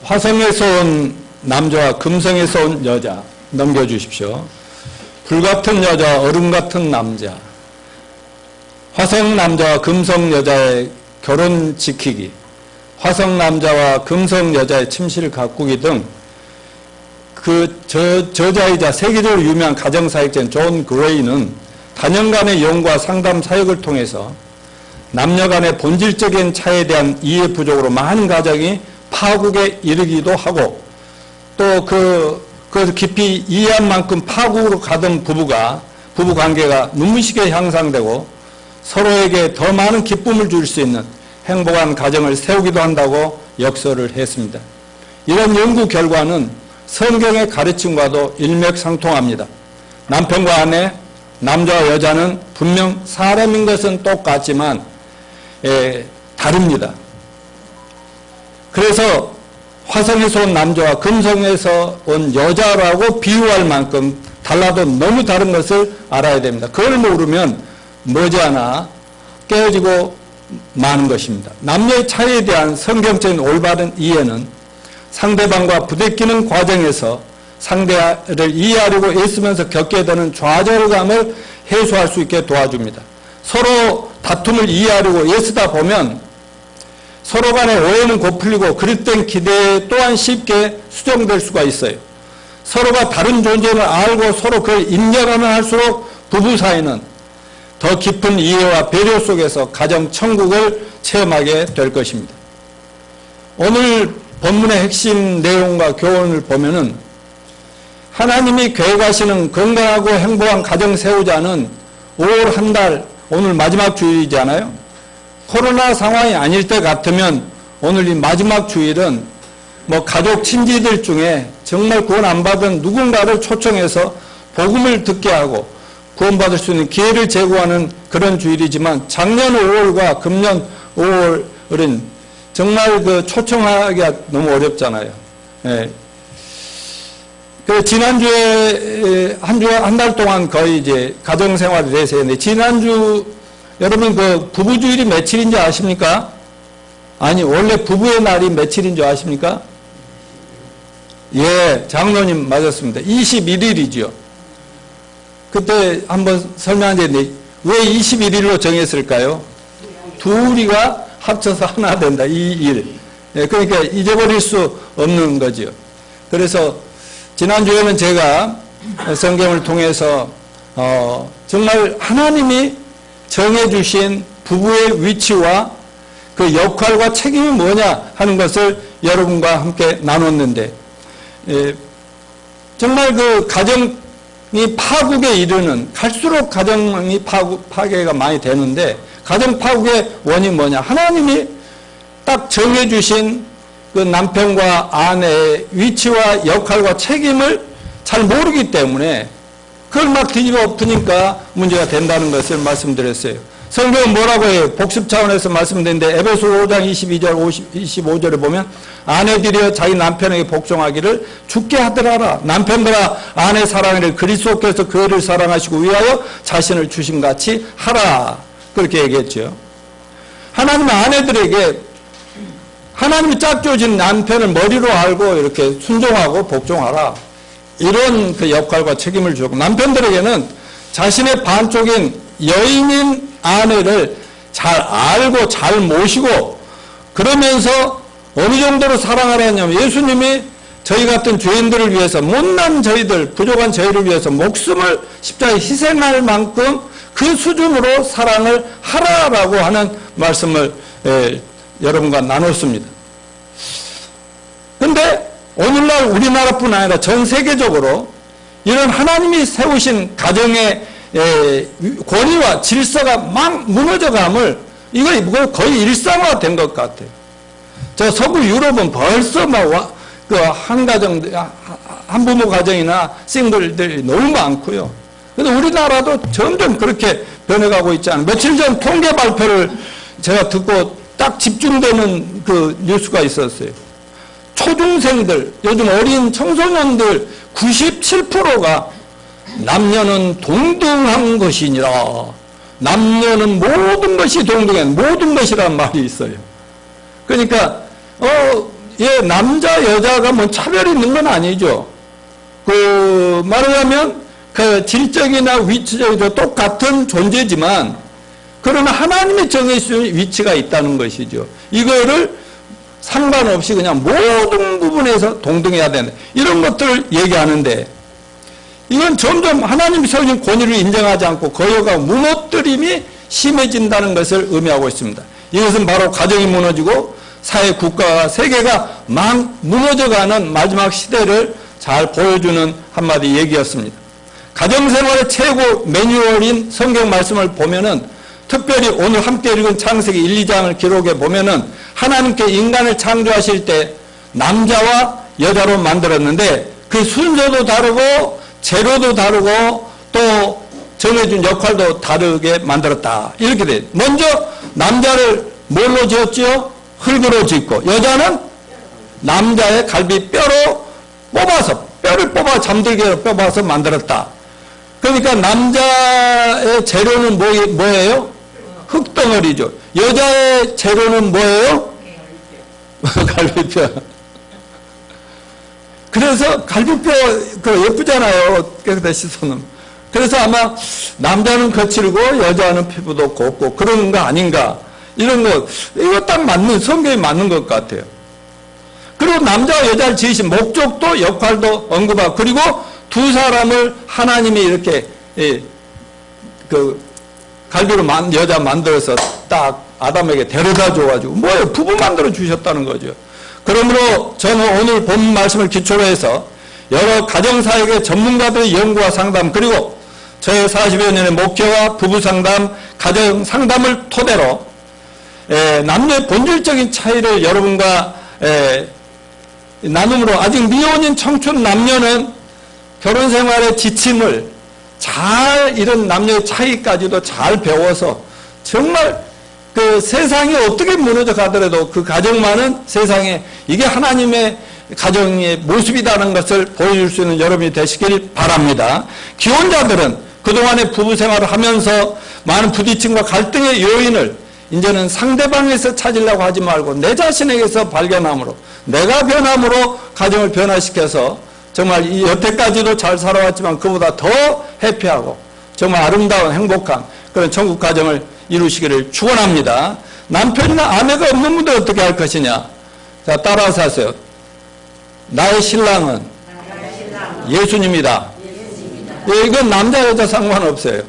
화성에서 온 남자와 금성에서 온 여자 넘겨주십시오. 불같은 여자, 얼음같은 남자. 화성 남자와 금성 여자의 결혼 지키기, 화성 남자와 금성 여자의 침실 가꾸기 등 저자이자 세계적으로 유명한 가정사역자인 존 그레이는 다년간의 연구와 상담 사역을 통해서 남녀 간의 본질적인 차이에 대한 이해 부족으로 많은 가정이 파국에 이르기도 하고, 또 그 깊이 이해한 만큼 파국으로 가던 부부 관계가 눈부시게 향상되고 서로에게 더 많은 기쁨을 줄 수 있는 행복한 가정을 세우기도 한다고 역설을 했습니다. 이런 연구 결과는 성경의 가르침과도 일맥상통합니다. 남편과 아내, 남자와 여자는 분명 사람인 것은 똑같지만 다릅니다. 그래서 화성에서 온 남자와 금성에서 온 여자라고 비유할 만큼 달라도 너무 다른 것을 알아야 됩니다. 그걸 모르면 머지않아 깨어지고 마는 것입니다. 남녀의 차이에 대한 성경적인 올바른 이해는 상대방과 부대끼는 과정에서 상대를 이해하려고 애쓰면서 겪게 되는 좌절감을 해소할 수 있게 도와줍니다. 서로 다툼을 이해하려고 애쓰다 보면 서로 간의 오해는 곧 풀리고 그릇된 기대 또한 쉽게 수정될 수가 있어요. 서로가 다른 존재를 알고 서로 그걸 인정하면 할수록 부부 사이는 더 깊은 이해와 배려 속에서 가정 천국을 체험하게 될 것입니다. 오늘 본문의 핵심 내용과 교훈을 보면은 하나님이 계획하시는 건강하고 행복한 가정 세우자는 5월 한 달, 오늘 마지막 주일이잖아요. 코로나 상황이 아닐 때 같으면 오늘 이 마지막 주일은 가족 친지들 중에 정말 구원 안 받은 누군가를 초청해서 복음을 듣게 하고 구원받을 수 있는 기회를 제공하는 그런 주일이지만, 작년 5월과 금년 5월은 정말 초청하기가 너무 어렵잖아요. 예. 지난주에 한 달 동안 거의 이제 가정생활을 해서 했는데, 지난주 여러분 부부주일이 며칠인지 아십니까? 아니, 원래 부부의 날이 며칠인 줄 아십니까? 예, 장로님 맞았습니다. 21일이죠. 그때 한번 설명했는데 왜 21일로 정했을까요? 둘이가 합쳐서 하나 된다, 이 일. 예, 그러니까 잊어버릴 수 없는 거죠. 그래서 지난주에는 제가 성경을 통해서 정말 하나님이 정해주신 부부의 위치와 그 역할과 책임이 뭐냐 하는 것을 여러분과 함께 나눴는데, 정말 그 가정이 파국에 이르는, 갈수록 가정이 파괴가 많이 되는데, 가정 파국의 원인이 뭐냐? 하나님이 딱 정해주신 그 남편과 아내의 위치와 역할과 책임을 잘 모르기 때문에 그걸 막 뒤집어 엎으니까 문제가 된다는 것을 말씀드렸어요. 성경은 뭐라고 해요? 복습 차원에서 말씀드렸는데 에베소 5장 22절 25절에 보면 아내들이여 자기 남편에게 복종하기를 주께 하더라라. 남편들아 아내 사랑을 그리스도께서 그를 사랑하시고 위하여 자신을 주신 같이 하라. 그렇게 얘기했죠. 하나님은 아내들에게 하나님이 짝줘진 남편을 머리로 알고 이렇게 순종하고 복종하라. 이런 그 역할과 책임을 주고, 남편들에게는 자신의 반쪽인 여인인 아내를 잘 알고 잘 모시고, 그러면서 어느 정도로 사랑하라냐면 예수님이 저희 같은 죄인들을 위해서, 못난 저희들, 부족한 저희를 위해서 목숨을 십자가에 희생할 만큼 그 수준으로 사랑을 하라라고 하는 말씀을 여러분과 나눴습니다. 그런데 오늘날 우리나라뿐 아니라 전 세계적으로 이런 하나님이 세우신 가정의 권위와 질서가 막 무너져감을, 이거 거의 일상화된 것 같아요. 저 서구 유럽은 벌써 막 한 가정, 한 부모 가정이나 싱글들이 너무 많고요. 그런데 우리나라도 점점 그렇게 변해가고 있지 않아요. 며칠 전 통계 발표를 제가 듣고 딱 집중되는 그 뉴스가 있었어요. 초중생들, 요즘 어린 청소년들 97%가 남녀는 동등한 것이니라. 남녀는 모든 것이 동등한, 모든 것이라는 말이 있어요. 그러니까 예, 남자, 여자가 뭐 차별이 있는 건 아니죠. 말하자면, 질적이나 위치적으로 똑같은 존재지만, 그러나 하나님의 정해주신 위치가 있다는 것이죠. 이거를 상관없이 그냥 모든 부분에서 동등해야 된다. 이런 것들을 얘기하는데, 이건 점점 하나님이 세우신 권위를 인정하지 않고 거역하고 무너뜨림이 심해진다는 것을 의미하고 있습니다. 이것은 바로 가정이 무너지고 사회, 국가가, 세계가 무너져가는 마지막 시대를 잘 보여주는 한마디 얘기였습니다. 가정생활의 최고 매뉴얼인 성경 말씀을 보면은, 특별히 오늘 함께 읽은 창세기 1, 2장을 기록해 보면은 하나님께 인간을 창조하실 때 남자와 여자로 만들었는데 그 순서도 다르고 재료도 다르고 또 정해준 역할도 다르게 만들었다. 이렇게 돼. 먼저 남자를 뭘로 지었지요? 흙으로 짓고, 여자는 남자의 갈비뼈로 뽑아서, 뼈를 뽑아 잠들게 뽑아서 만들었다. 그러니까 남자의 재료는 뭐예요? 흙덩어리죠. 여자의 재료는 뭐예요? 갈비뼈. 그래서 갈비뼈 예쁘잖아요. 깨끗이 씻어놓으면. 그래서 아마 남자는 거칠고 여자는 피부도 곱고 그런 거 아닌가. 이런 거, 이거 딱 맞는, 성경에 맞는 것 같아요. 그리고 남자와 여자를 지으신 목적도 역할도 언급하고, 그리고 두 사람을 하나님이 이렇게 갈비로 여자 만들어서 딱 아담에게 데려다 줘가지고 뭐예요? 부부 만들어 주셨다는 거죠. 그러므로 저는 오늘 본 말씀을 기초로 해서 여러 가정사역의 전문가들의 연구와 상담, 그리고 저의 40여 년의 목회와 부부 상담, 가정 상담을 토대로 남녀의 본질적인 차이를 여러분과 나눔으로 아직 미혼인 청춘 남녀는 결혼 생활의 지침을 잘, 이런 남녀의 차이까지도 잘 배워서 정말 그 세상이 어떻게 무너져 가더라도 그 가정만은 세상에 이게 하나님의 가정의 모습이라는 것을 보여줄 수 있는 여러분이 되시길 바랍니다. 기혼자들은 그동안의 부부 생활을 하면서 많은 부딪힘과 갈등의 요인을 이제는 상대방에서 찾으려고 하지 말고 내 자신에게서 발견함으로, 내가 변함으로 가정을 변화시켜서 정말 이 여태까지도 잘 살아왔지만 그보다 더 해피하고 정말 아름다운 행복한 그런 천국 가정을 이루시기를 축원합니다. 남편이나 아내가 없는 분들 어떻게 할 것이냐? 자, 따라서 하세요. 나의 신랑은 예수님이다. 예, 이건 남자 여자 상관없어요.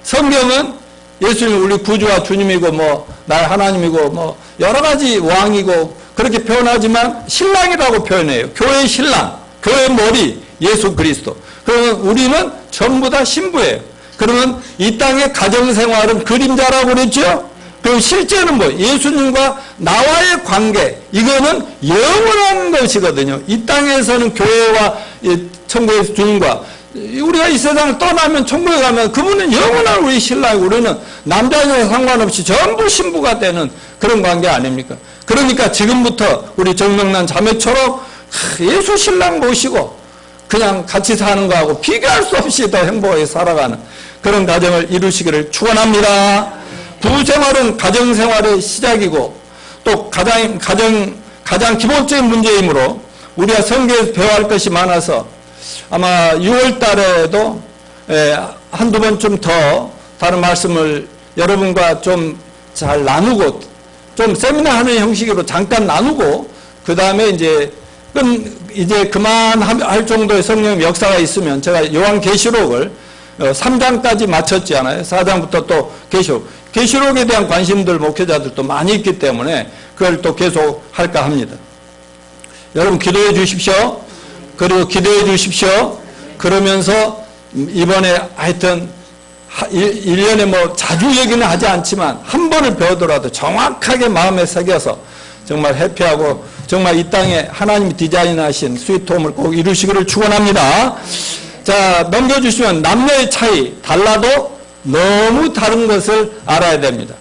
성경은 예수님 우리 구주와 주님이고 뭐 나의 하나님이고 뭐 여러 가지 왕이고 그렇게 표현하지만 신랑이라고 표현해요. 교회의 신랑, 교회의 머리 예수 그리스도. 그러면 우리는 전부 다 신부예요. 그러면 이 땅의 가정생활은 그림자라고 그랬죠? 그럼 실제는 뭐? 예수님과 나와의 관계, 이거는 영원한 것이거든요. 이 땅에서는 교회와 천국의 주님과, 우리가 이 세상을 떠나면 천국에 가면 그분은 영원한 우리 신랑이고 우리는 남자녀 상관없이 전부 신부가 되는 그런 관계 아닙니까? 그러니까 지금부터 우리 정명란 자매처럼 예수 신랑 모시고 그냥 같이 사는 거하고 비교할 수 없이 더 행복하게 살아가는 그런 가정을 이루시기를 축원합니다. 부부생활은 가정생활의 시작이고 또 가장 기본적인 문제이므로 우리가 성경에서 배워야 할 것이 많아서 아마 6월 달에도 한두 번쯤 더 다른 말씀을 여러분과 좀 잘 나누고 좀 세미나 하는 형식으로 잠깐 나누고 그 다음에 이제 그만할 정도의 성령 역사가 있으면 제가 요한계시록을 3장까지 마쳤지 않아요? 4장부터 또 계시록에 대한 관심들 목회자들도 많이 있기 때문에 그걸 또 계속 할까 합니다. 여러분 기도해 주십시오. 그리고 기도해 주십시오. 그러면서 이번에 하여튼 1년에 뭐 자주 얘기는 하지 않지만 한 번을 배우더라도 정확하게 마음에 새겨서 정말 해피하고 정말 이 땅에 하나님이 디자인하신 스위트홈을 꼭 이루시기를 축원합니다. 자, 넘겨주시면 남녀의 차이 달라도 너무 다른 것을 알아야 됩니다.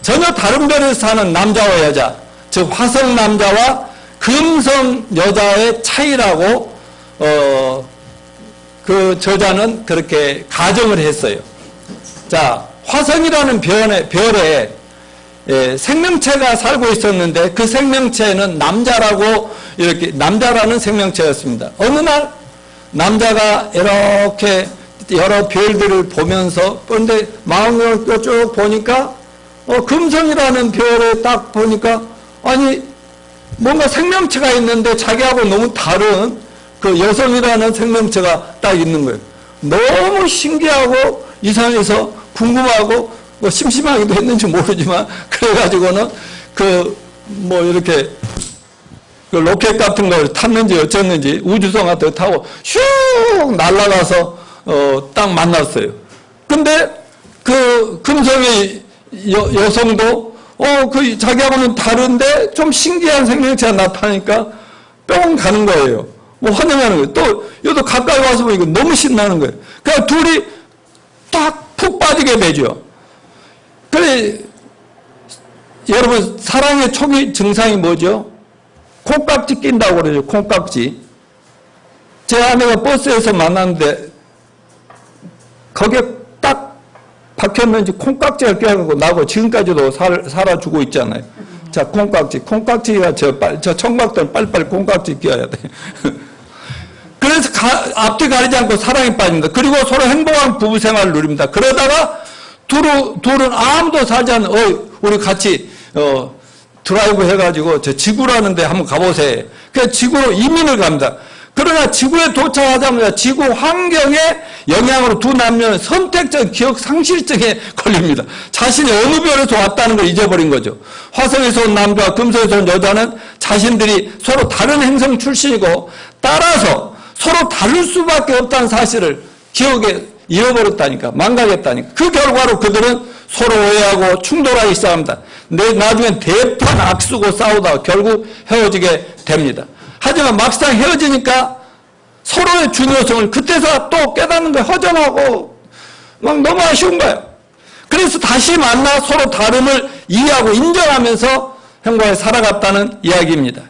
전혀 다른 별에서 사는 남자와 여자, 즉 화성 남자와 금성 여자의 차이라고 그 저자는 그렇게 가정을 했어요. 자, 화성이라는 별에 생명체가 살고 있었는데 그 생명체는 남자라는 생명체였습니다. 어느 날 남자가 이렇게 여러 별들을 보면서, 그런데 망원경을 쭉 보니까 금성이라는 별에 딱 보니까 아니 뭔가 생명체가 있는데 자기하고 너무 다른 그 여성이라는 생명체가 딱 있는 거예요. 너무 신기하고 이상해서 궁금하고 심심하기도 했는지 모르지만, 그래가지고는 이렇게 그 로켓 같은 걸 탔는지 어쨌는지 우주선 같은 거 타고 슉 날아가서 딱 만났어요. 근데 그 금성의 여성도 자기하고는 다른데 좀 신기한 생명체가 나타나니까 뿅 가는 거예요. 환영하는 거예요. 또 여기도 가까이 와서 보니까 너무 신나는 거예요. 그러니까 둘이 딱 푹 빠지게 되죠. 그래, 여러분, 사랑의 초기 증상이 뭐죠? 콩깍지 낀다고 그러죠. 콩깍지. 제 아내가 버스에서 만났는데 거기에 딱 박혔는지 콩깍지가 껴가지고 나고 지금까지도 살아주고 있잖아요. 자, 콩깍지가 저 청각들 빨리빨리 콩깍지 껴야 돼. 그래서 앞뒤 가리지 않고 사랑에 빠집니다. 그리고 서로 행복한 부부 생활을 누립니다. 그러다가 둘은 아무도 살지 않는, 우리 같이 드라이브 해가지고 저 지구라는 데 한번 가보세요. 그래서 지구로 이민을 갑니다. 그러나 지구에 도착하자마자 지구 환경의 영향으로 두 남녀는 선택적 기억 상실증에 걸립니다. 자신이 어느 별에서 왔다는 걸 잊어버린 거죠. 화성에서 온 남자와 금성에서 온 여자는 자신들이 서로 다른 행성 출신이고 따라서 서로 다를 수밖에 없다는 사실을 기억에 잃어버렸다니까, 망각했다니까. 그 결과로 그들은 서로 오해하고 충돌하기 시작합니다. 나중엔 대판 악쓰고 싸우다가 결국 헤어지게 됩니다. 하지만 막상 헤어지니까 서로의 중요성을 그때서 또 깨닫는 거예요. 허전하고 막 너무 아쉬운 거예요. 그래서 다시 만나 서로 다름을 이해하고 인정하면서 행복하게 살아갔다는 이야기입니다.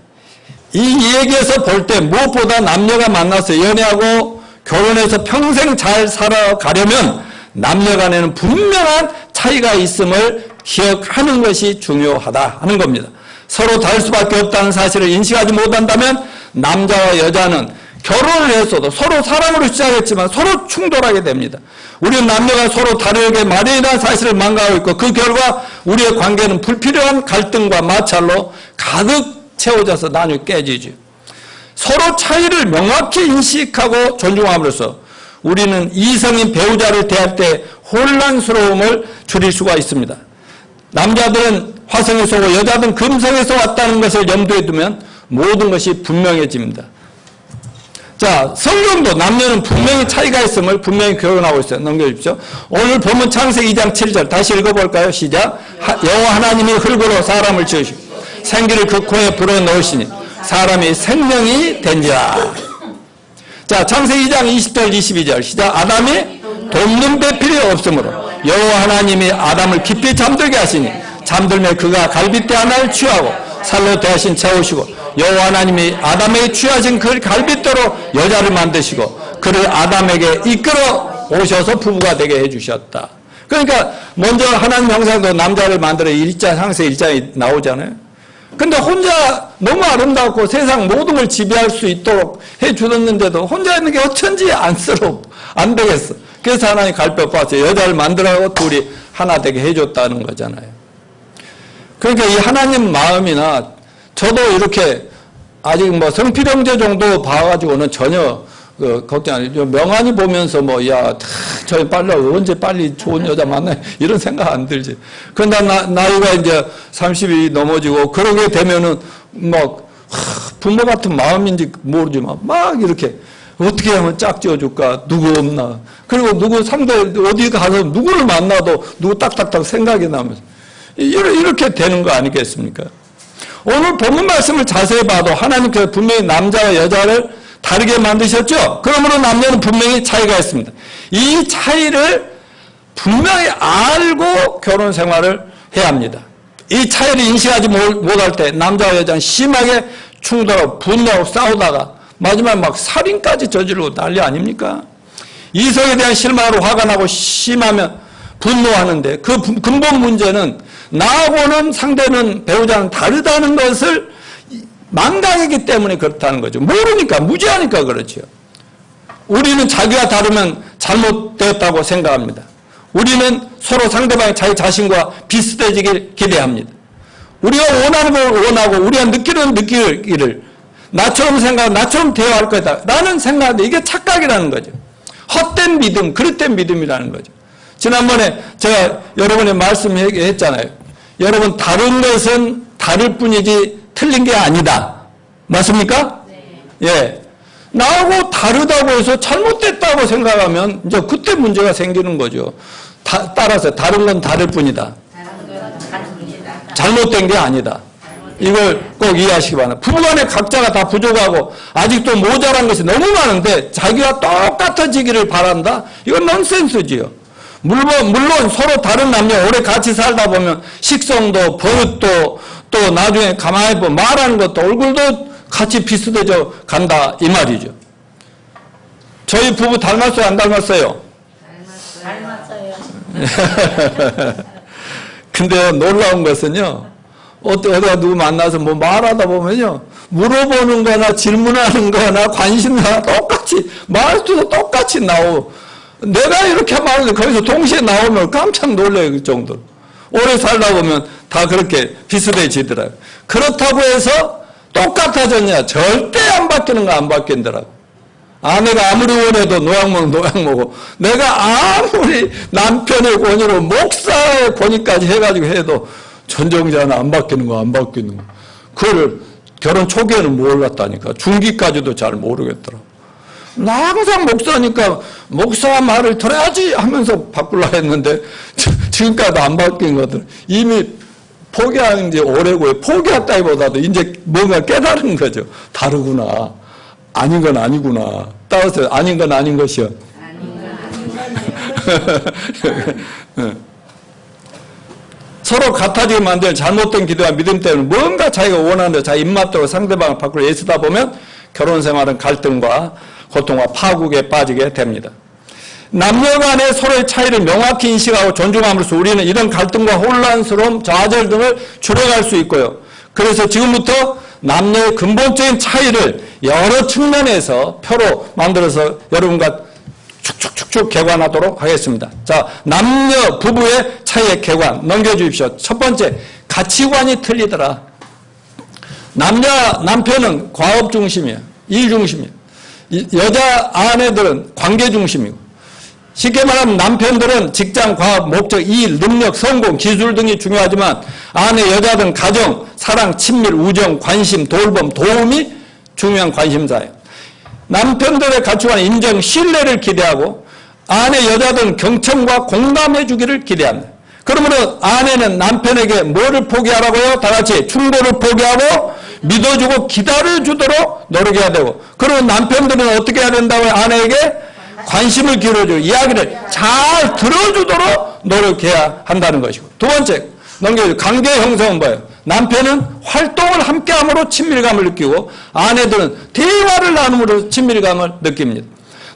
이 얘기에서 볼 때 무엇보다 남녀가 만나서 연애하고 결혼해서 평생 잘 살아가려면 남녀 간에는 분명한 차이가 있음을 기억하는 것이 중요하다 하는 겁니다. 서로 다를 수밖에 없다는 사실을 인식하지 못한다면 남자와 여자는 결혼을 했어도 서로 사랑으로 시작했지만 서로 충돌하게 됩니다. 우리는 남녀가 서로 다르게 마련이라는 사실을 망각하고 있고 그 결과 우리의 관계는 불필요한 갈등과 마찰로 가득 채워져서 나뉘어 깨지죠. 서로 차이를 명확히 인식하고 존중함으로써 우리는 이성인 배우자를 대할 때 혼란스러움을 줄일 수가 있습니다. 남자들은 화성에서 오고 여자들은 금성에서 왔다는 것을 염두에 두면 모든 것이 분명해집니다. 자, 성경도 남녀는 분명히 차이가 있음을 분명히 교훈하고 있어요. 넘겨주십시오. 오늘 본문 창세기 2장 7절 다시 읽어볼까요? 시작. 여호와 하나님이 흙으로 사람을 지으시고 생기를 그 코에 불어넣으시니 사람이 생명이 된지라. 자, 창세기 2장 20절 22절 시작. 아담이 돕는 배필이 없으므로 여호와 하나님이 아담을 깊이 잠들게 하시니 잠들매 그가 갈빗대 하나를 취하고 살로 대하신 채우시고 여호와 하나님이 아담에게 취하신 그 갈빗대로 여자를 만드시고 그를 아담에게 이끌어 오셔서 부부가 되게 해주셨다. 그러니까 먼저 하나님 형상도 남자를 만들어 창세기 1장에 나오잖아요. 근데 혼자 너무 아름답고 세상 모든 걸 지배할 수 있도록 해주었는데도 혼자 있는 게 어쩐지 안쓰럽고 안 되겠어. 그래서 하나님 갈뼈 뽑았어요. 여자를 만들어가고 둘이 하나 되게 해줬다는 거잖아요. 그러니까 이 하나님 마음이나 저도 이렇게 아직 뭐 성필형제 정도 봐가지고는 전혀 걱정 안 해요. 명안이 보면서 저 빨리 언제 빨리 좋은 여자 만나요? 이런 생각 안 들지. 그런데 나이가 이제 30이 넘어지고 그러게 되면은 부모 같은 마음인지 모르지만 막 이렇게 어떻게 하면 짝지어줄까? 누구 없나? 그리고 누구 상대 어디 가서 누구를 만나도 누구 딱딱딱 생각이 나면서 이렇게 되는 거 아니겠습니까? 오늘 본문 말씀을 자세히 봐도 하나님께서 분명히 남자와 여자를 다르게 만드셨죠? 그러므로 남녀는 분명히 차이가 있습니다. 이 차이를 분명히 알고 결혼 생활을 해야 합니다. 이 차이를 인식하지 못할 때 남자와 여자는 심하게 충돌하고 분노하고 싸우다가 마지막에 막 살인까지 저지르고 난리 아닙니까? 이성에 대한 실망으로 화가 나고 심하면 분노하는데 그 근본 문제는 나하고는 상대는 배우자는 다르다는 것을 망각했기 때문에 그렇다는 거죠. 모르니까, 무지하니까 그렇죠. 우리는 자기와 다르면 잘못됐다고 생각합니다. 우리는 서로 상대방이 자기 자신과 비슷해지길 기대합니다. 우리가 원하는 걸 원하고 우리가 느끼기를 나처럼 생각하고 나처럼 대화할 거다 라는 생각인데 이게 착각이라는 거죠. 헛된 믿음, 그릇된 믿음이라는 거죠. 지난번에 제가 여러분의 말씀했잖아요. 여러분, 다른 것은 다를 뿐이지 틀린 게 아니다. 맞습니까? 네. 예. 나하고 다르다고 해서 잘못됐다고 생각하면 이제 그때 문제가 생기는 거죠. 따라서 다른 건 다를 뿐이다. 잘못된 게 아니다. 이걸 꼭 이해하시기 바랍니다. 부부간에 각자가 다 부족하고 아직도 모자란 것이 너무 많은데 자기와 똑같아지기를 바란다? 이건 넌센스지요. 물론 서로 다른 남녀 오래 같이 살다 보면 식성도 버릇도 또 나중에 가만히 보면 말하는 것도 얼굴도 같이 비슷해져 간다 이 말이죠. 저희 부부 닮았어요? 안 닮았어요? 닮았어요. 근데 놀라운 것은요. 어디가 누구 만나서 뭐 말하다 보면요. 물어보는 거나 질문하는 거나 관심나 똑같이 말투도 똑같이 나오고 내가 이렇게 말하는데 거기서 동시에 나오면 깜짝 놀라요. 그 정도로. 오래 살다 보면 다 그렇게 비슷해지더라고요. 그렇다고 해서 똑같아졌냐? 절대 안 바뀌는 거 안 바뀐다라고. 아내가 아무리 원해도 노약모는 노약모고 내가 아무리 남편의 권위로 목사의 권위까지 해가지고 해도 전정자는 안 바뀌는 거 안 바뀌는 거. 그걸 결혼 초기에는 몰랐다니까. 중기까지도 잘 모르겠더라고. 나 항상 목사니까 목사 말을 들어야지 하면서 바꾸려고 했는데 지금까지도 안 바뀐 것들 이미 포기한 지 오래고요. 포기했다기보다도 이제 뭔가 깨달은 거죠. 다르구나. 아닌 건 아니구나. 따라서 아닌 건 아닌 것이요. 서로 같아지게 만들 잘못된 기도와 믿음 때문에 뭔가 자기가 원하는 대로 자기 입맛대로 상대방을 바꾸려 애쓰다 보면 결혼 생활은 갈등과 고통과 파국에 빠지게 됩니다. 남녀 간의 서로의 차이를 명확히 인식하고 존중함으로써 우리는 이런 갈등과 혼란스러움, 좌절 등을 줄여갈 수 있고요. 그래서 지금부터 남녀의 근본적인 차이를 여러 측면에서 표로 만들어서 여러분과 축축축축 개관하도록 하겠습니다. 자, 남녀 부부의 차이의 개관 넘겨주십시오. 첫 번째, 가치관이 틀리더라. 남편은 과업 중심이에요. 일 중심이에요. 여자 아내들은 관계 중심이고, 쉽게 말하면 남편들은 직장, 과업, 목적, 일, 능력, 성공, 기술 등이 중요하지만 아내, 여자들은 가정, 사랑, 친밀, 우정, 관심, 돌봄, 도움이 중요한 관심사예요. 남편들의 가치관은 인정, 신뢰를 기대하고 아내, 여자들은 경청과 공감해 주기를 기대합니다. 그러므로 아내는 남편에게 뭐를 포기하라고요? 다 같이 충고를 포기하고 믿어주고 기다려주도록 노력해야 되고, 그러면 남편들은 어떻게 해야 된다고요? 아내에게 관심을 기울여주고 이야기를 잘 들어주도록 노력해야 한다는 것이고, 두 번째, 관계 형성은 뭐예요? 남편은 활동을 함께함으로 친밀감을 느끼고 아내들은 대화를 나눔으로 친밀감을 느낍니다.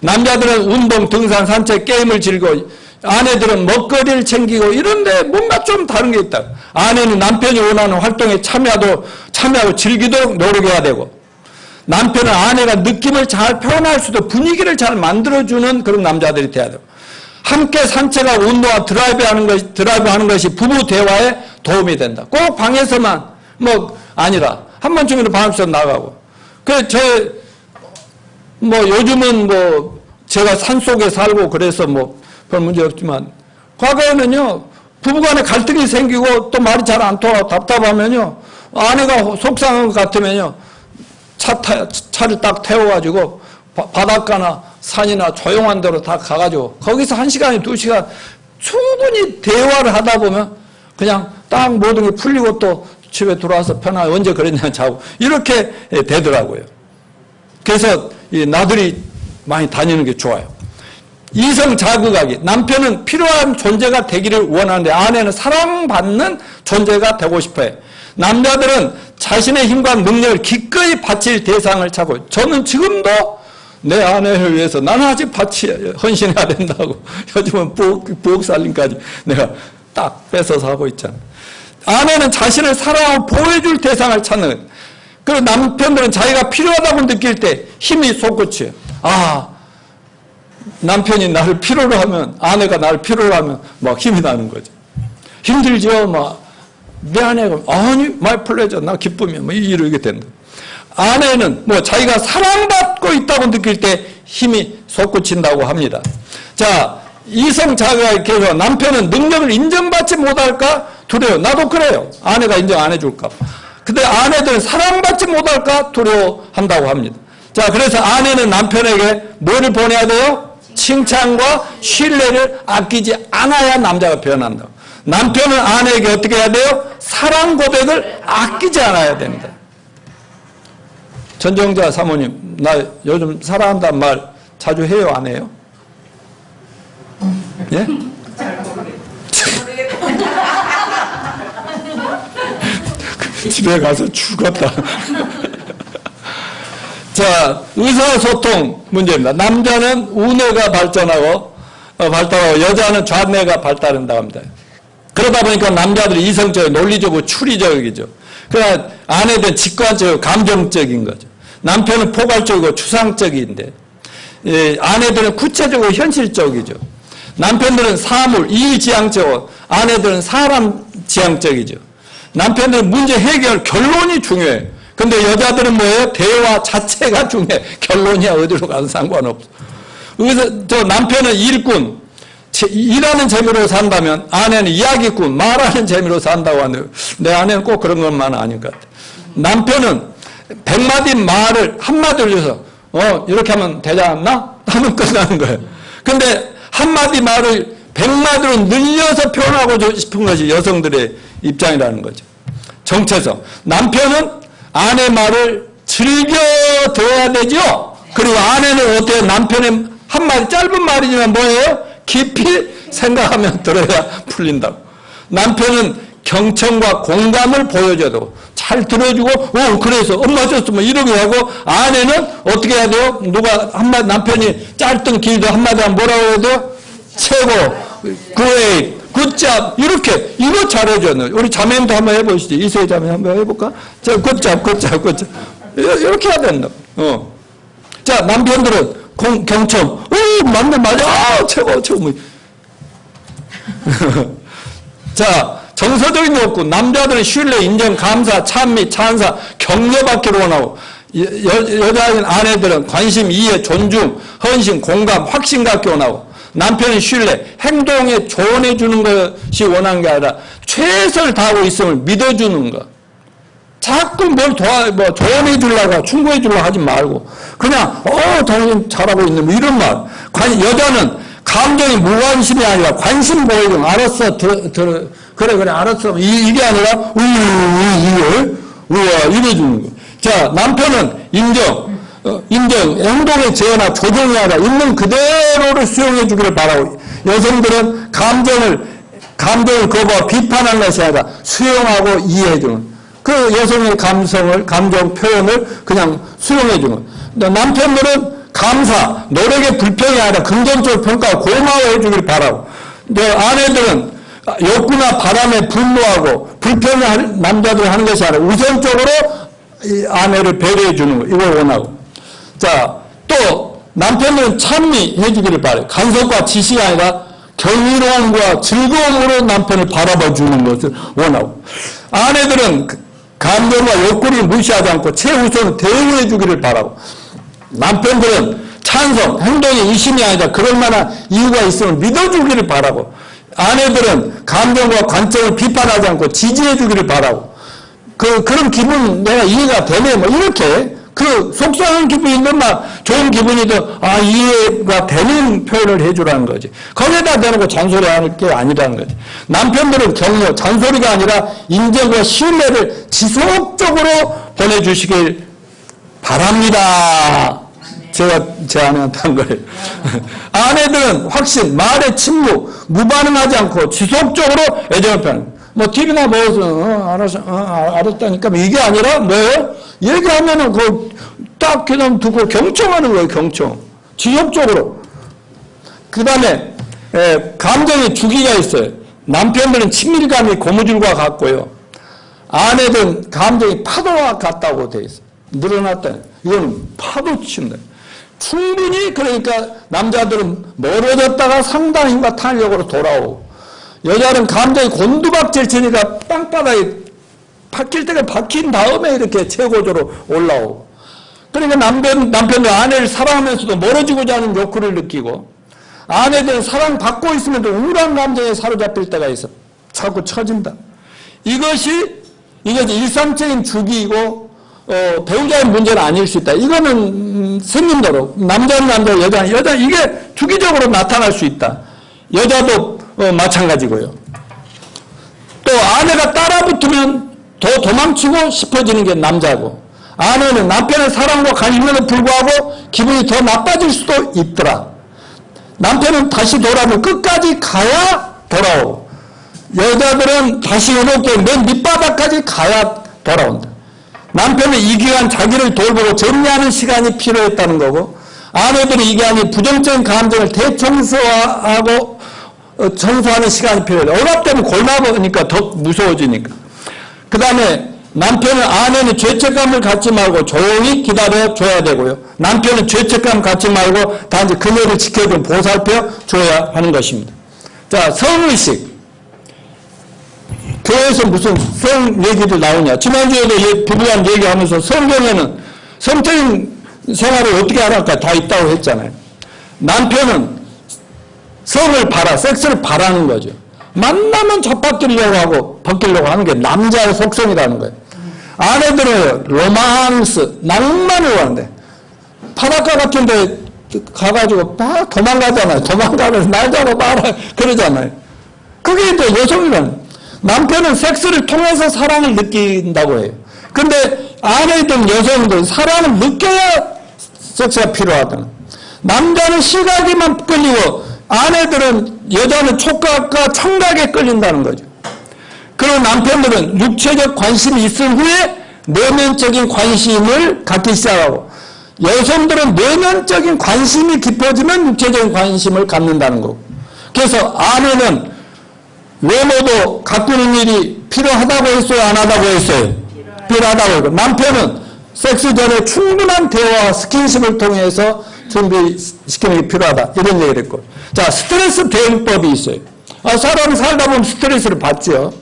남자들은 운동, 등산, 산책, 게임을 즐기고 아내들은 먹거리를 챙기고 이런데 뭔가 좀 다른 게 있다. 아내는 남편이 원하는 활동에 참여하고 즐기도록 노력해야 되고, 남편은 아내가 느낌을 잘 표현할 수 있도록 분위기를 잘 만들어주는 그런 남자들이 돼야 되고, 함께 산책하고 운동하고 드라이브하는 것이 부부 대화에 도움이 된다. 꼭 방에서만 아니라 한 번쯤이라도 방에서 나가고. 요즘은 제가 산속에 살고 그래서 별 문제 없지만, 과거에는요, 부부간에 갈등이 생기고 또 말이 잘 안 통하고 답답하면요, 아내가 속상한 것 같으면요, 차를 딱 태워가지고 바닷가나 산이나 조용한 데로 다 가가지고 거기서 1시간이 2시간 충분히 대화를 하다 보면 그냥 딱 모든 게 풀리고 또 집에 들어와서 편하게 언제 그랬냐 자고 이렇게 되더라고요. 그래서 나들이 많이 다니는 게 좋아요. 이성 자극하기. 남편은 필요한 존재가 되기를 원하는데 아내는 사랑받는 존재가 되고 싶어요. 남자들은 자신의 힘과 능력을 기꺼이 바칠 대상을 찾고, 저는 지금도 내 아내를 위해서 나는 아직 헌신해야 된다고 요즘은 부엌 살림까지 내가 딱 뺏어서 하고 있잖아요. 아내는 자신을 사랑하고 보호해줄 대상을 찾는 거예요. 그리고 남편들은 자기가 필요하다고 느낄 때 힘이 솟구쳐요. 아, 남편이 나를 필요로 하면, 아내가 나를 필요로 하면 막 힘이 나는 거죠. 힘들죠? 막, 미안해. 아니, my pleasure. 나 기쁘면, 뭐, 이러게 된다. 아내는 뭐, 자기가 사랑받고 있다고 느낄 때 힘이 솟구친다고 합니다. 자, 이성 자극에서 남편은 능력을 인정받지 못할까 두려워. 나도 그래요. 아내가 인정 안 해줄까. 근데 아내들은 사랑받지 못할까 두려워한다고 합니다. 자, 그래서 아내는 남편에게 뭐를 보내야 돼요? 칭찬과 신뢰를 아끼지 않아야 남자가 변한다. 남편은 아내에게 어떻게 해야 돼요? 사랑 고백을 아끼지 않아야 됩니다. 전정자 사모님, 나 요즘 사랑한다는 말 자주 해요, 안 해요? 예? 집에 가서 죽었다. 자, 의사소통 문제입니다. 남자는 우뇌가 발달하고 여자는 좌뇌가 발달한다고 합니다. 그러다 보니까 남자들이 이성적이고 논리적이고 추리적이죠. 그러나 아내들은 직관적이고 감정적인 거죠. 남편은 포괄적이고 추상적인데 아내들은 구체적이고 현실적이죠. 남편들은 사물, 이의지향적이고 아내들은 사람 지향적이죠. 남편들은 문제 해결, 결론이 중요해요. 근데 여자들은 뭐예요? 대화 자체가 중요해. 결론이야 어디로 가도 상관없어. 그래서 저 남편은 일꾼, 일하는 재미로 산다면 아내는 이야기꾼, 말하는 재미로 산다고 하는데 내 아내는 꼭 그런 것만 아닌 것 같아. 남편은 100마디 말을 한마디로 줘서 이렇게 하면 되지 않나? 하면 끝나는 거예요. 근데 한마디 말을 100마디로 늘려서 표현하고 싶은 것이 여성들의 입장이라는 거죠. 정체성. 남편은 아내 말을 즐겨 들어야 되죠. 그리고 아내는 어때요? 남편의 한마디 짧은 말이지만 뭐예요? 깊이 생각하면 들어야 풀린다고. 남편은 경청과 공감을 보여줘도 잘 들어주고 그래서 엄마 줬어 뭐 이러게 하고 아내는 어떻게 해야 돼요? 누가 한마디 남편이 짧든 길든 한마디 하면 뭐라고 해야 돼요? 최고, great, good job 이렇게 이거 잘해줘야 돼요. 우리 자매님도 한번 해보시죠. 이세 자매 한번 해볼까? 자, good job, good job, good job 이렇게 해야 된다. 자, 남편들은 경청, 맞네 맞아, 최고 최고. 자, 정서적인 욕구, 남자들은 신뢰, 인정, 감사, 찬미, 찬사, 격려받기를 원하고 여자인 아내들은 관심, 이해, 존중, 헌신, 공감, 확신 갖기 원하고 남편은 신뢰, 행동에 조언해 주는 것이 원하는 게 아니라 최선을 다하고 있음을 믿어주는 것. 자꾸 뭘 조언해 주려고 충고해 주려고 하지 말고 그냥 당신 잘하고 있는 뭐 이런 말. 여자는 감정이 무관심이 아니라 관심 보이고 알았어 그래 알았어 이게 아니라 우와 이래주는 거. 자, 남편은 인정, 행동의 제어나 조정이 아니라 있는 그대로를 수용해 주기를 바라고 여성들은 감정을 거부하고 비판하는 것이 아니라 수용하고 이해해 주는 그 여성의 감정 표현을 그냥 수용해 주는. 남편들은 감사, 노력의 불평이 아니라 긍정적으로 평가하고 고마워해 주기를 바라고 아내들은 욕구나 바람에 분노하고 불평을 남자들이 하는 것이 아니라 우선적으로 이 아내를 배려해 주는 거 이걸 원하고. 자, 또 남편들은 찬미해 주기를 바라요. 간섭과 지시가 아니라 경이로움과 즐거움으로 남편을 바라봐 주는 것을 원하고 아내들은 감정과 욕구를 무시하지 않고 최우선 대우해 주기를 바라고 남편들은 찬성, 행동에 의심이 아니라 그럴 만한 이유가 있으면 믿어주기를 바라고 아내들은 감정과 관점을 비판하지 않고 지지해 주기를 바라고 그런 기분 내가 이해가 되네 뭐 이렇게 그 속상한 기분이 있는 말 좋은 기분이든 이해가 되는 표현을 해주라는 거지. 거기에다 대놓고 잔소리하는 게 아니라는 거지. 남편들은 격려, 잔소리가 아니라 인정과 신뢰를 지속적으로 보내주시길 바랍니다. 제가 제 아내한테 한 거예요. 아내들은 확신, 말의 침묵, 무반응하지 않고 지속적으로 애정을 표현합니다. 뭐 TV나 보여서 알았다니까 이게 아니라 뭐예요? 얘기하면은 딱 그냥 두고 경청하는 거예요. 경청. 지속적으로. 그 다음에 감정의 주기가 있어요. 남편들은 친밀감이 고무줄과 같고요. 아내든 감정이 파도와 같다고 되어 있어요. 늘어났다. 이건 파도 친다. 충분히 그러니까 남자들은 멀어졌다가 상당히 힘과 탄력으로 돌아오고 여자는 감정이 곤두박질 치니까 땅바닥에 박힐 때가 박힌 다음에 이렇게 최고조로 올라오고 그러니까 남편도 아내를 사랑하면서도 멀어지고자 하는 욕구를 느끼고 아내들은 사랑받고 있으면도 우울한 감정에 사로잡힐 때가 있어. 자꾸 처진다. 이것이 일상적인 주기이고 배우자의 문제는 아닐 수 있다. 이거는 생긴 대로 남자는 남자, 여자는 여자 이게 주기적으로 나타날 수 있다. 여자도 마찬가지고요. 또 아내가 따라붙으면 더 도망치고 싶어지는 게 남자고 아내는 남편의 사랑과 관심에도 불구하고 기분이 더 나빠질 수도 있더라. 남편은 다시 돌아오면 끝까지 가야 돌아오고 여자들은 다시 이렇게 맨 밑바닥까지 가야 돌아온다. 남편은 이 기간 자기를 돌보고 정리하는 시간이 필요했다는 거고 아내들은 이 기간이 부정적인 감정을 대청소하고 청소하는 시간이 필요해. 억압되면 골마보니까 더 무서워지니까. 그 다음에 남편은 아내는 죄책감을 갖지 말고 조용히 기다려줘야 되고요. 남편은 죄책감 갖지 말고 단지 그녀를 지켜준 보살펴줘야 하는 것입니다. 자, 성의식. 교회에서 무슨 성 얘기들 나오냐. 지난주에도 부부간 얘기하면서 성경에는 성적인 생활을 어떻게 하랄까 다 있다고 했잖아요. 남편은 성을 섹스를 바라는 거죠. 만나면 잡아끼려고 하고 벗기려고 하는 게 남자의 속성이라는 거예요. 아내들은 로망스, 낭만을 원한대. 바닷가 같은 데 가가지고 막 도망가잖아요. 도망가면서 날 잡아 봐라 그러잖아요. 그게 이제 여성이라는 남편은 섹스를 통해서 사랑을 느낀다고 해요. 근데 아내든 여성든 사랑을 느껴야 섹스가 필요하다. 남자는 시각에만 끌리고 아내들은 여자는 촉각과 청각에 끌린다는 거죠. 그리고 남편들은 육체적 관심이 있은 후에 내면적인 관심을 갖기 시작하고 여성들은 내면적인 관심이 깊어지면 육체적인 관심을 갖는다는 거고 그래서 아내는 외모도 가꾸는 일이 필요하다고 했어요? 안 하다고 했어요? 필요하다고 했고 남편은 섹스 전에 충분한 대화와 스킨십을 통해서 준비시키는 게 필요하다 이런 얘기를 했고 자 스트레스 대응법이 있어요. 사람이 살다 보면 스트레스를 받죠.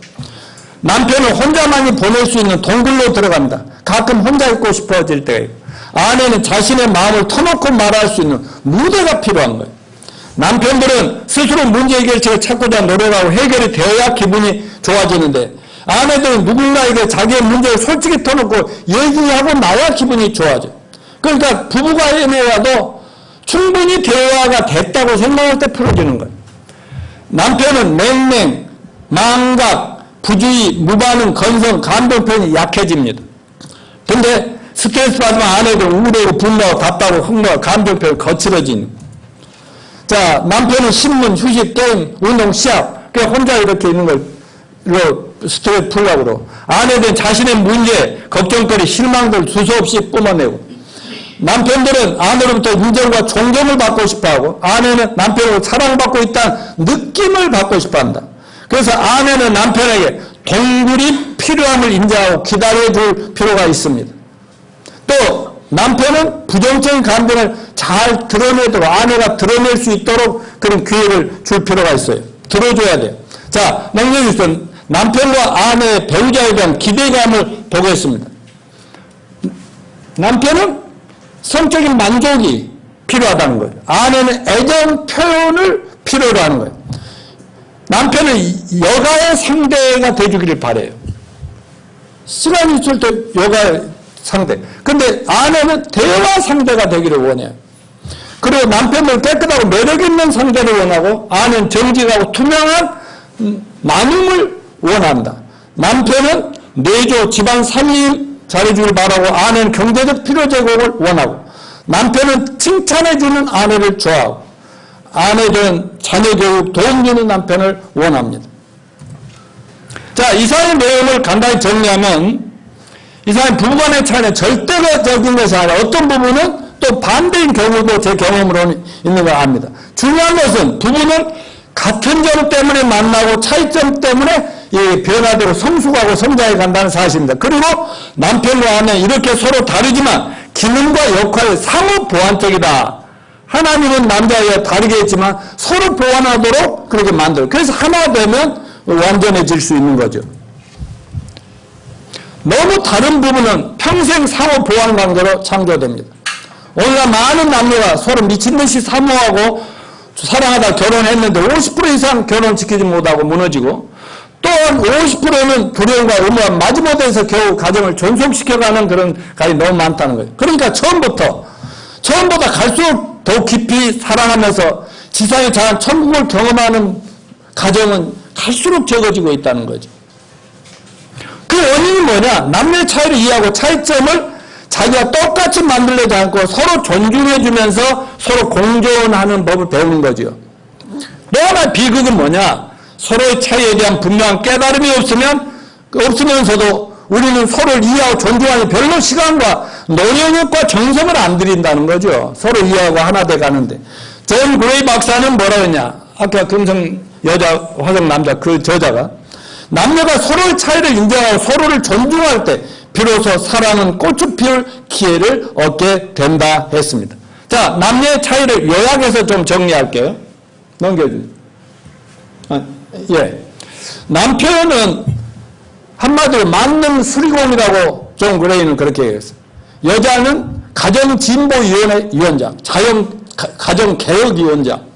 남편은 혼자만이 보낼 수 있는 동굴로 들어간다. 가끔 혼자 있고 싶어질 때가 있고 아내는 자신의 마음을 터놓고 말할 수 있는 무대가 필요한 거예요. 남편들은 스스로 문제 해결책을 찾고자 노력하고 해결이 되어야 기분이 좋아지는데 아내들은 누군가에게 자기의 문제를 솔직히 터놓고 얘기하고 나야 기분이 좋아져. 그러니까 부부가 애매해도 충분히 대화가 됐다고 생각할 때 풀어지는 거예요. 남편은 맹맹, 망각, 부주의, 무반응, 건성, 감정표현이 약해집니다. 근데 스트레스 받으면 아내도 우울하고 분노하고 답답하고 흥분하고 감정표현이 거칠어지는. 자, 남편은 신문, 휴식, 게임, 운동, 시합. 그냥 혼자 이렇게 있는 걸 스트레스 풀려고 그러고. 아내들은 자신의 문제, 걱정거리, 실망들 수없이 뿜어내고. 남편들은 아내로부터 인정과 존경을 받고 싶어하고 아내는 남편으로 사랑받고 있다는 느낌을 받고 싶어한다. 그래서 아내는 남편에게 동굴이 필요함을 인정하고 기다려줄 필요가 있습니다. 또 남편은 부정적인 감정을 잘 드러내도록 아내가 드러낼 수 있도록 그런 기회를 줄 필요가 있어요. 들어줘야 돼요. 자, 넘겨주시죠. 남편과 아내의 배우자에 대한 기대감을 보겠습니다. 남편은 성적인 만족이 필요하다는 거예요. 아내는 애정 표현을 필요로 하는 거예요. 남편은 여가의 상대가 돼주기를 바래요. 시간이 있을 때 여가의 상대. 근데 아내는 대화 상대가 되기를 원해요. 그리고 남편은 깨끗하고 매력 있는 상대를 원하고 아내는 정직하고 투명한 나눔을 원한다. 남편은 내조, 집안 살림 잘해주길 바라고 아내는 경제적 필요 제공을 원하고 남편은 칭찬해주는 아내를 좋아하고 아내들은 자녀 교육 도움 주는 남편을 원합니다. 자, 이상의 내용을 간단히 정리하면 이상의 부부간의 차이는 절대적인 것이 아니라 어떤 부분은 또 반대인 경우도 제 경험으로 있는 걸 압니다. 중요한 것은 부부는 같은 점 때문에 만나고 차이점 때문에 이 변화되고 성숙하고 성장해 간다는 사실입니다. 그리고 남편과 아내 이렇게 서로 다르지만 기능과 역할이 상호 보완적이다. 하나님은 남자와 여자 다르게 했지만 서로 보완하도록 그렇게 만들어요. 그래서 하나 되면 완전해질 수 있는 거죠. 너무 다른 부분은 평생 상호 보완 관계로 창조됩니다. 오늘날 많은 남녀가 서로 미친 듯이 사모하고 사랑하다 결혼했는데 50% 이상 결혼 지키지 못하고 무너지고, 또한 50%는 불행과 의무와 마지못해서 겨우 가정을 존속시켜가는 그런 가정이 너무 많다는 거예요. 그러니까 처음보다 갈수록 더 깊이 사랑하면서 지상에 자란 천국을 경험하는 가정은 갈수록 적어지고 있다는 거죠. 그 원인이 뭐냐? 남녀의 차이를 이해하고 차이점을 자기가 똑같이 만들려지 않고 서로 존중해주면서 서로 공존하는 법을 배우는 거죠. 또 하나 비극은 뭐냐? 서로의 차이에 대한 분명한 깨달음이 없으면서도 우리는 서로를 이해하고 존중하는 별로 시간과 노력과 정성을 안 들인다는 거죠. 서로 이해하고 하나 돼 가는데. 존 그레이 박사는 뭐라고 했냐? 아까 금성 여자, 화성 남자 그 저자가 남녀가 서로의 차이를 인정하고 서로를 존중할 때 비로소 사랑은 꽃을 피울 기회를 얻게 된다 했습니다. 자, 남녀의 차이를 요약해서 좀 정리할게요. 넘겨주세요. 예. 남편은 한마디로 만능 수리공이라고 존 그레이는 그렇게 얘기했어요. 여자는 가정진보위원회 위원장, 가정개혁위원장.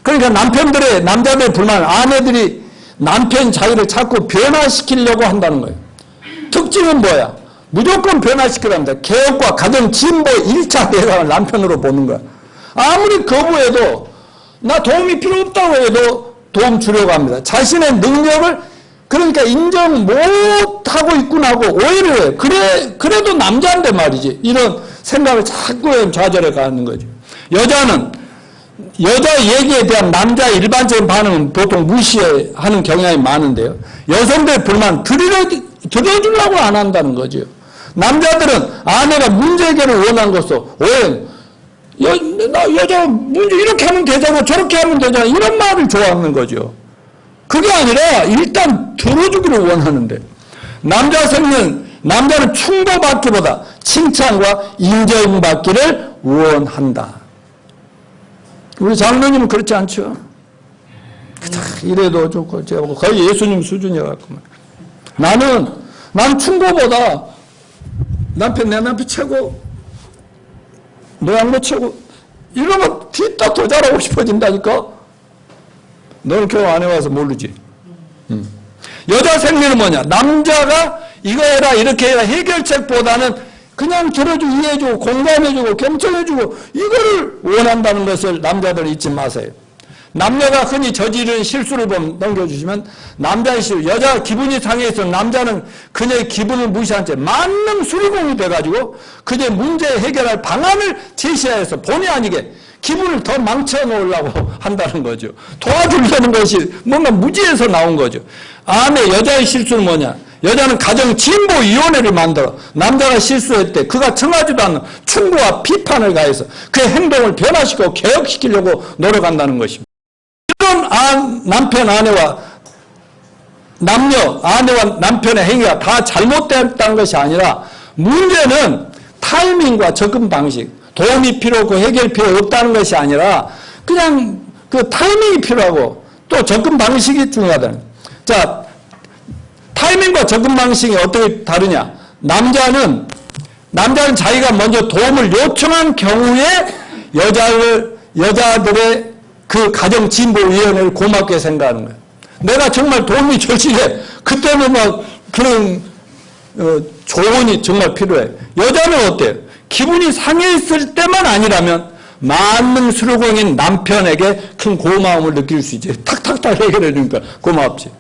그러니까 남자들의 불만, 아내들이 남편 자기를 자꾸 변화시키려고 한다는 거예요. 특징은 뭐야? 무조건 변화시키랍니다. 개혁과 가정진보 1차 대상을 남편으로 보는 거야. 아무리 거부해도 나 도움이 필요 없다고 해도 도움 주려고 합니다. 자신의 능력을 그러니까 인정 못하고 있구나 하고 오해를 해요. 그래도 남자인데 말이지. 이런 생각을 자꾸 좌절해 가는 거죠. 여자는 여자 얘기에 대한 남자의 일반적인 반응은 보통 무시하는 경향이 많은데요. 여성들의 불만 들어주려고 안 한다는 거죠. 남자들은 아내가 문제 해결을 원하는 것도 오해. 여자 문제 이렇게 하면 되잖아, 저렇게 하면 되잖아, 이런 말을 좋아하는 거죠. 그게 아니라 일단 들어주기를 원하는데, 남자는 충고받기보다 칭찬과 인정받기를 원한다. 우리 장로님은 그렇지 않죠? 이래도 좋고 거의 예수님 수준이어갖고 나는 충고보다 내 남편 최고, 노양모 최고, 이러면 뒤따 더 잘하고 싶어진다니까. 너는 결혼 안 해와서 모르지. 여자 생리는 뭐냐? 남자가 이거 해라 이렇게 해라 해결책보다는 그냥 들어주고 이해해주고 공감해주고 경청해주고 이거를 원한다는 것을 남자들은 잊지 마세요. 남녀가 흔히 저지른 실수를 넘겨주시면 남자의 실수, 여자가 기분이 상해서 남자는 그녀의 기분을 무시한 채 만능 수리공이 돼가지고 그녀의 문제 해결할 방안을 제시해서 본의 아니게 기분을 더 망쳐놓으려고 한다는 거죠. 도와주려는 것이 뭔가 무지해서 나온 거죠. 여자의 실수는 뭐냐? 여자는 가정진보위원회를 만들어 남자가 실수할 때 그가 청하지도 않는 충고와 비판을 가해서 그의 행동을 변화시키고 개혁시키려고 노력한다는 것입니다. 이런 아내와 남편의 행위가 다 잘못됐다는 것이 아니라 문제는 타이밍과 접근 방식, 도움이 필요 없고 해결 필요 없다는 것이 아니라 그냥 그 타이밍이 필요하고 또 접근 방식이 중요하다. 자, 타이밍과 접근 방식이 어떻게 다르냐? 남자는 자기가 먼저 도움을 요청한 경우에 여자들의 그 가정진보위원회를 고맙게 생각하는 거예요. 내가 정말 도움이 절실해. 그때는 그런 조언이 정말 필요해. 여자는 어때요? 기분이 상해있을 때만 아니라면 만능 수료공인 남편에게 큰 고마움을 느낄 수 있지. 탁탁탁 해결해 주니까 고맙지.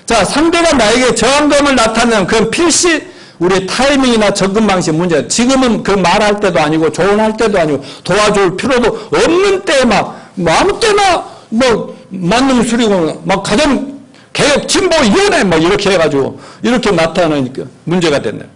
자, 상대가 나에게 저항감을 나타내는 그런 필시 우리 타이밍이나 접근 방식 문제. 지금은 그 말할 때도 아니고 조언할 때도 아니고 도와줄 필요도 없는 때 아무 때나 만능 수리공 가정 개혁 진보위원회 이렇게 해가지고 이렇게 나타나니까 문제가 됐네요.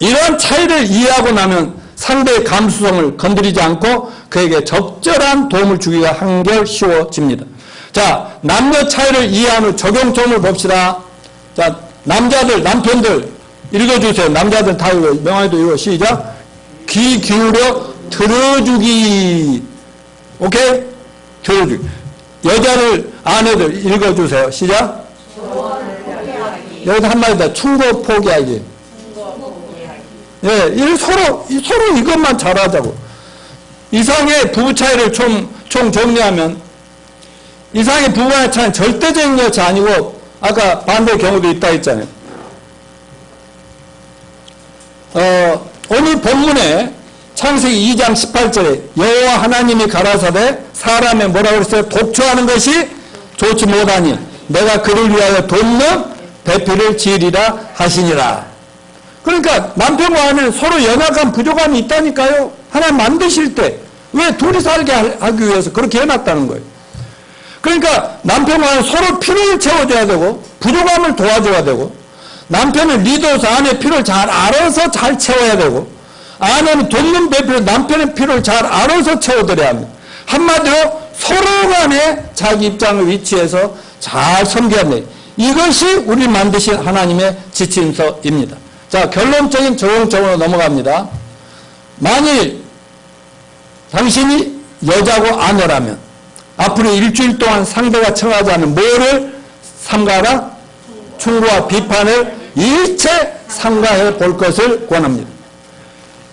이런 차이를 이해하고 나면 상대의 감수성을 건드리지 않고 그에게 적절한 도움을 주기가 한결 쉬워집니다. 자, 남녀 차이를 이해한 후 적용점을 봅시다. 자, 남자들, 남편들 읽어주세요. 남자들 다 읽어. 명환이도 읽어. 시작. 귀 기울여 들어주기. 오케이? 들어주기. 여자를, 아내들 읽어주세요. 시작. 여기서 한마디 더. 충고 포기하기. 예, 서로 이것만 잘하자고. 이상의 부부 차이를 총 정리하면, 이상의 부부의 차이는 절대적인 것이 아니고, 아까 반대 경우도 있다 했잖아요. 오늘 본문에 창세기 2장 18절에 여호와 하나님이 가라사대 사람의 뭐라고 그랬어요? 독초하는 것이 좋지 못하니 내가 그를 위하여 돕는 배필을 지으리라 하시니라. 그러니까 남편과 아내는 서로 연약한 부족함이 있다니까요. 하나님 만드실 때 왜 둘이 살게 하기 위해서 그렇게 해놨다는 거예요. 그러니까 남편과 아내는 서로 필요를 채워줘야 되고 부족함을 도와줘야 되고, 남편은 리더로서 아내의 필요를 잘 알아서 잘 채워야 되고, 아내는 돕는 배필을 남편의 필요를 잘 알아서 채워드려야 합니다. 한마디로 서로 간에 자기 입장을 위치해서 잘 섬겨야 합니다. 이것이 우리 만드신 하나님의 지침서입니다. 자, 결론적인 적용적으로 넘어갑니다. 만일 당신이 여자고 아내라면 앞으로 일주일 동안 상대가 청하지 않은 뭐를 삼가라? 충고와 비판을 일체 삼가해 볼 것을 권합니다.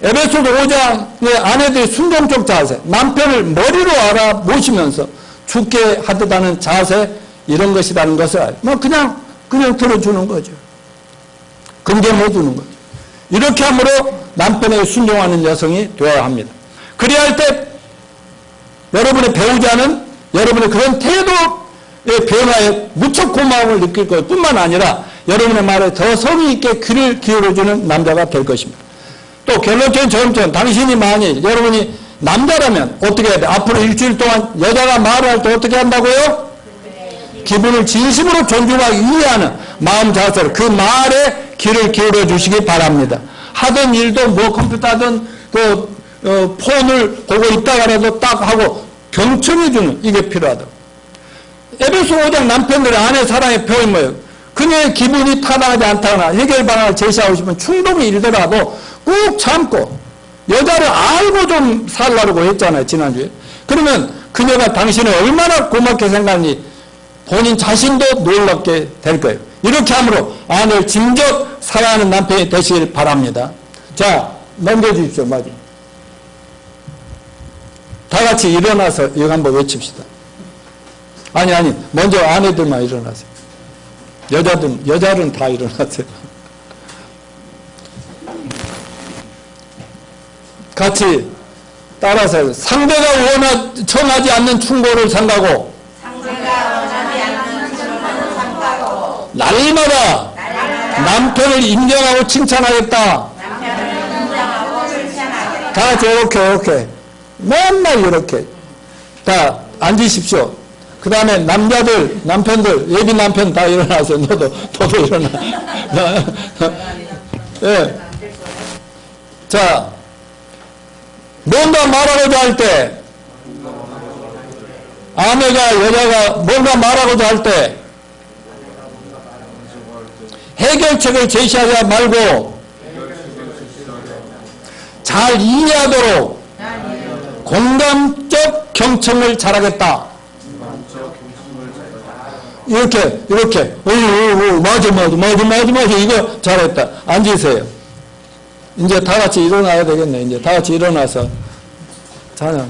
에베소서 5장의 아내들의 순종적 자세, 남편을 머리로 알아 모시면서 죽게 하듯하는 자세, 이런 것이라는 것을 그냥 들어주는 거죠. 긍정해 주는 거죠. 이렇게 함으로 남편에게 순종하는 여성이 되어야 합니다. 그래야 할 때 여러분의 배우자는 여러분의 그런 태도의 변화에 무척 고마움을 느낄 것 뿐만 아니라 여러분의 말에 더 성의 있게 귀를 기울여주는 남자가 될 것입니다. 또 결론적인 적용점, 당신이 만일 여러분이 남자라면 어떻게 해야 돼? 앞으로 일주일 동안 여자가 말을 할 때 어떻게 한다고요? 기분을 진심으로 존중하기 이해하는 마음 자세로 그 말에 귀를 기울여 주시기 바랍니다. 하던 일도 뭐 컴퓨터 하든 폰을 보고 있다가라도 딱 하고 경청해 주는, 이게 필요하다고. 에베소 5장 남편들의 아내 사랑의 표현이 뭐예요? 그녀의 기분이 타당하지 않다거나 해결 방안을 제시하고 싶으면 충동이 일더라도 꾹 참고, 여자를 알고 좀 살라고 했잖아요, 지난주에. 그러면 그녀가 당신을 얼마나 고맙게 생각하니 본인 자신도 놀랍게 될 거예요. 이렇게 함으로 아내를 진정 사랑하는 남편이 되시길 바랍니다. 자, 넘겨주십시오. 맞아. 다 같이 일어나서 이거 한번 외칩시다. 아니, 먼저 아내들만 일어나세요. 여자들은 다 일어나세요. 같이 따라서 상대가 청하지 않는 충고를 삼가고 날마다 남편을 인정하고 칭찬하겠다. 다 같이 이렇게 맨날 이렇게 다 앉으십시오. 그 다음에 남편들 예비 남편 다 일어나세요. 너도 일어나. 예. 자, 뭔가 말하고자 할 때, 아내가 여자가 뭔가 말하고자 할 때 해결책을 제시하지 말고 잘 이해하도록 공감적 경청을 잘하겠다. 이렇게 맞아 이거 잘했다. 앉으세요. 이제 다 같이 일어나야 되겠네. 이제 다 같이 일어나서 찬양.